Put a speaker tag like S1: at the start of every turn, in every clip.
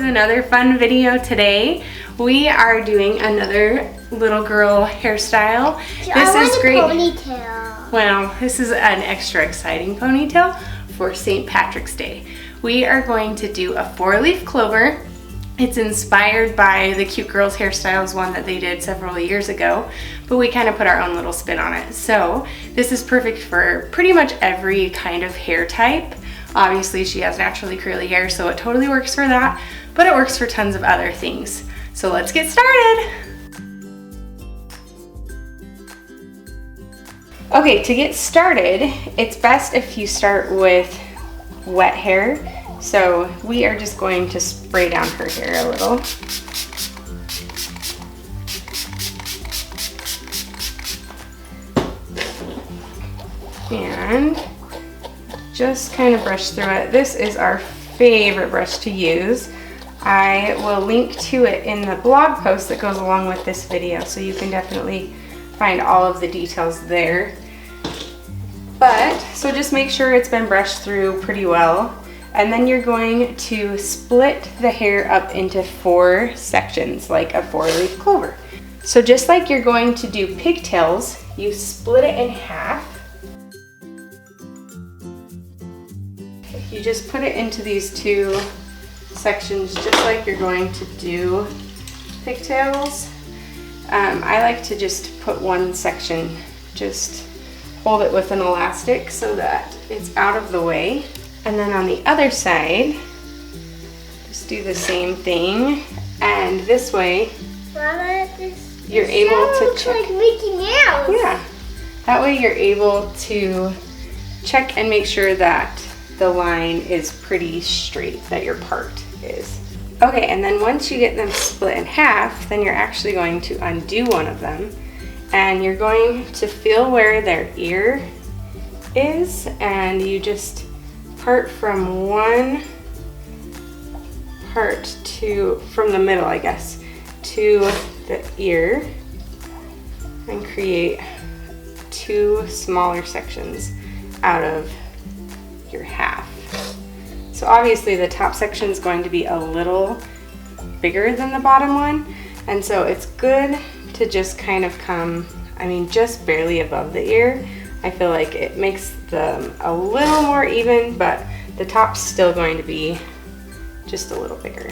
S1: another fun video today. We are doing another little girl hairstyle.
S2: This is great. Ponytail.
S1: Well, this is an extra exciting ponytail for St. Patrick's Day. We are going to do a 4-leaf clover. It's inspired by the Cute Girls Hairstyles one that they did several years ago, but we kind of put our own little spin on it. So this is perfect for pretty much every kind of hair type. Obviously she has naturally curly hair, so it totally works for that, but it works for tons of other things. So let's get started. Okay, to get started, it's best if you start with wet hair. So we are just going to spray down her hair a little. And just kind of brush through it. This is our favorite brush to use. I will link to it in the blog post that goes along with this video, so you can definitely find all of the details there. So just make sure it's been brushed through pretty well. And then you're going to split the hair up into 4 sections, like a 4-leaf clover. So just like you're going to do pigtails, you split it in half. You just put it into these 2 sections, just like you're going to do pigtails. I like to just put one section, just hold it with an elastic so that it's out of the way. And then on the other side, just do the same thing. And this way,
S2: Mama,
S1: you're able to check.
S2: Like Mickey Mouse.
S1: Yeah. That way you're able to check and make sure that the line is pretty straight, that your part is. Okay, and then once you get them split in half, then you're actually going to undo one of them. And you're going to feel where their ear is, and you just part from one part from the middle, I guess, to the ear, and create 2 smaller sections out of your half. So obviously the top section is going to be a little bigger than the bottom one, and so it's good to just kind of come, just barely above the ear. I feel like it makes them a little more even, but the top's still going to be just a little bigger.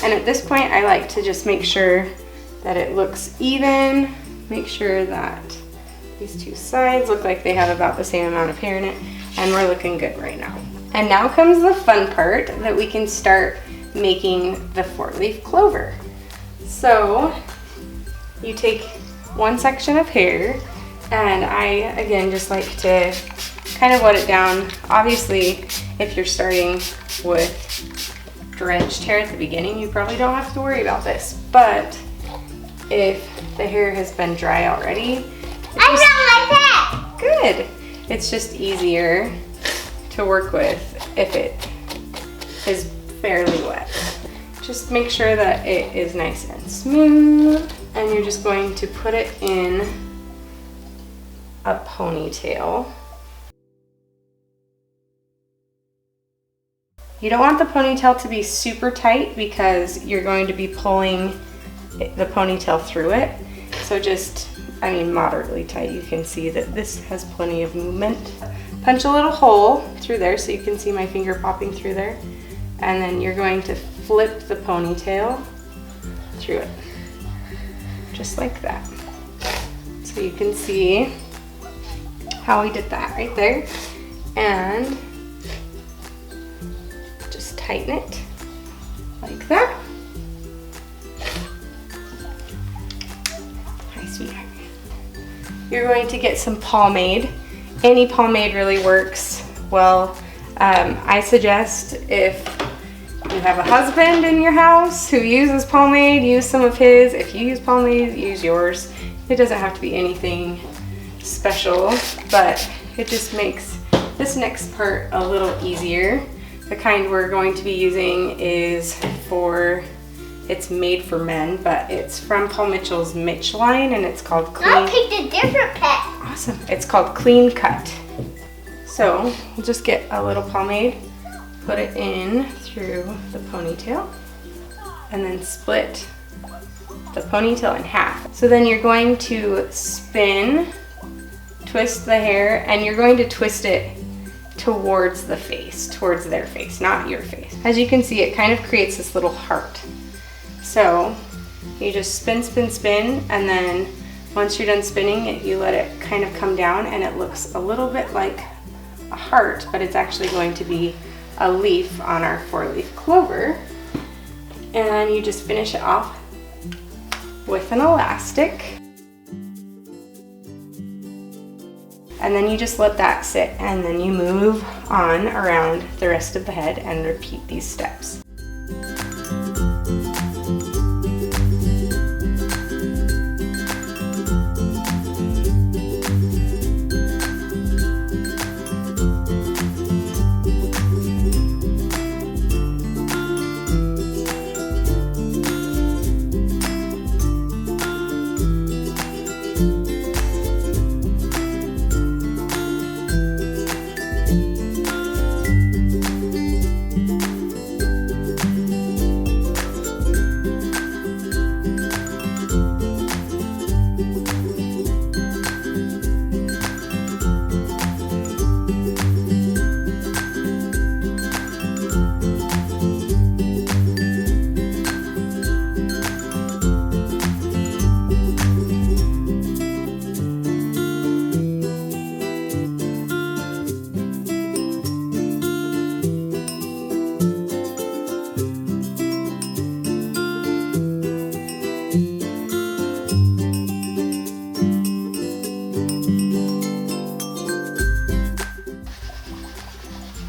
S1: And at this point, I like to just make sure that it looks even. Make sure that these 2 sides look like they have about the same amount of hair in it, and we're looking good right now. And now comes the fun part, that we can start making the 4-leaf clover. So you take one section of hair, and I again just like to kind of wet it down. Obviously, if you're starting with drenched hair at the beginning, you probably don't have to worry about this, but if the hair has been dry already,
S2: I don't like that.
S1: Good. It's just easier to work with if it is fairly wet. Just make sure that it is nice and smooth, and you're just going to put it in a ponytail. You don't want the ponytail to be super tight because you're going to be pulling the ponytail through it. So just, moderately tight. You can see that this has plenty of movement. Punch a little hole through there so you can see my finger popping through there. And then you're going to flip the ponytail through it, just like that. So you can see how we did that right there. And just tighten it like that. Hi, sweetheart. You're going to get some pomade. Any pomade really works well. I suggest if you have a husband in your house who uses pomade, use some of his. If you use pomade, use yours. It doesn't have to be anything special, but it just makes this next part a little easier. The kind we're going to be using is it's made for men, but it's from Paul Mitchell's Mitch line, and it's called Clean.
S2: I picked a different pet.
S1: Awesome. It's called Clean Cut. So we'll just get a little pomade, put it in through the ponytail, and then split the ponytail in half. So then you're going to spin, twist the hair, and you're going to twist it towards the face, towards their face, not your face. As you can see, it kind of creates this little heart. So you just spin, spin, spin, and then once you're done spinning it, you let it kind of come down, and it looks a little bit like a heart, but it's actually going to be a leaf on our 4-leaf clover. And you just finish it off with an elastic. And then you just let that sit, and then you move on around the rest of the head and repeat these steps.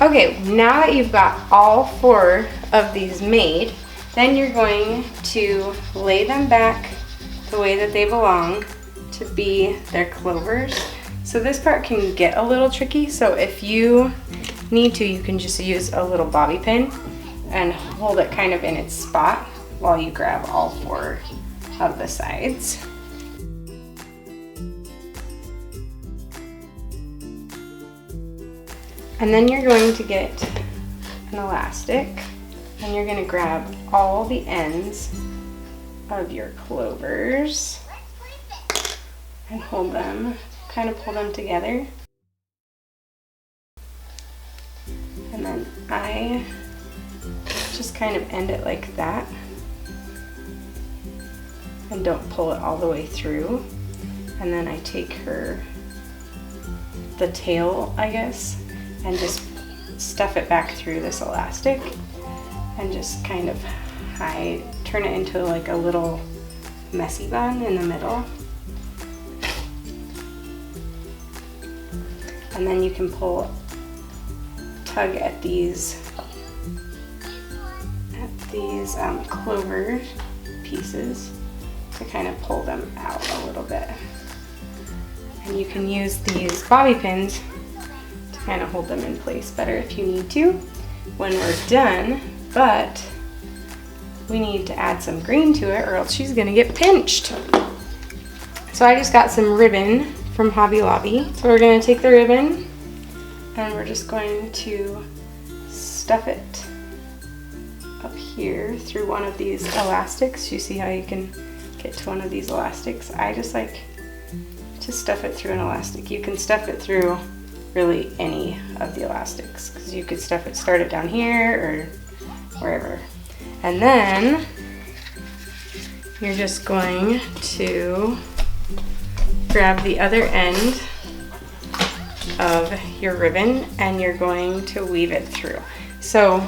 S1: Okay, now that you've got all 4 of these made, then you're going to lay them back the way that they belong to be their clovers. So this part can get a little tricky, so if you need to, you can just use a little bobby pin and hold it kind of in its spot while you grab all 4 of the sides. And then you're going to get an elastic, and you're going to grab all the ends of your clovers and hold them, kind of pull them together. And then I just kind of end it like that, and don't pull it all the way through. And then I take the tail, I guess, and just stuff it back through this elastic and just kind of turn it into like a little messy bun in the middle. And then you can tug at these clover pieces to kind of pull them out a little bit. And you can use these bobby pins kind of hold them in place better if you need to when we're done, but we need to add some green to it or else she's gonna get pinched. So I just got some ribbon from Hobby Lobby. So we're gonna take the ribbon and we're just going to stuff it up here through one of these elastics. You see how you can get to one of these elastics? I just like to stuff it through an elastic. You can stuff it through really any of the elastics, because you could start it down here or wherever. And then you're just going to grab the other end of your ribbon and you're going to weave it through. So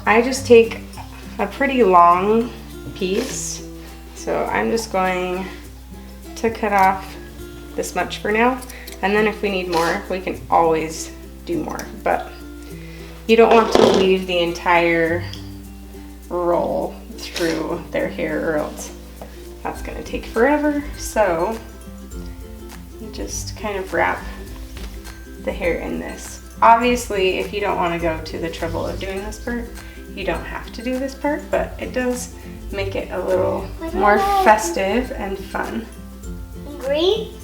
S1: I just take a pretty long piece, so I'm just going to cut off this much for now. And then if we need more, we can always do more. But you don't want to weave the entire roll through their hair or else that's going to take forever. So you just kind of wrap the hair in this. Obviously, if you don't want to go to the trouble of doing this part, you don't have to do this part, but it does make it a little more festive and fun.
S2: Green?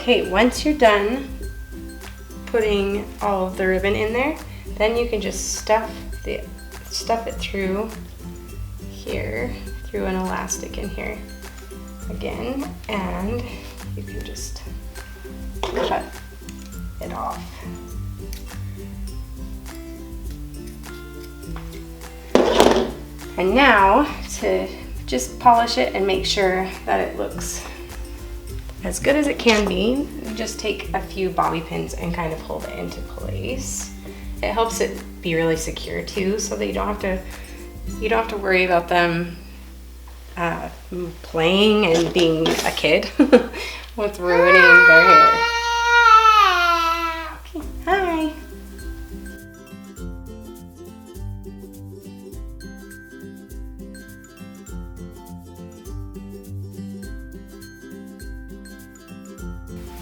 S1: Okay, once you're done putting all of the ribbon in there, then you can just stuff it through here, through an elastic in here again, and you can just cut it off. And now to just polish it and make sure that it looks as good as it can be, you just take a few bobby pins and kind of hold it into place. It helps it be really secure too, so that you don't have to worry about them playing and being a kid with ruining their hair. Okay, hi.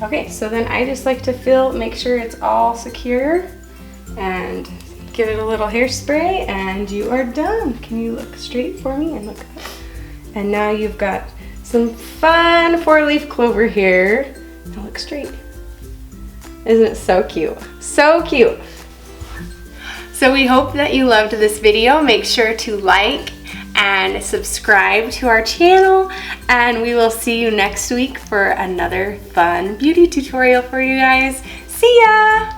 S1: Okay, so then I just like to make sure it's all secure and give it a little hairspray, and you are done. Can you look straight for me and look up? And now you've got some fun 4-leaf clover hair. Now look straight. Isn't it so cute? So cute. So we hope that you loved this video. Make sure to like and subscribe to our channel, and we will see you next week for another fun beauty tutorial for you guys. See ya!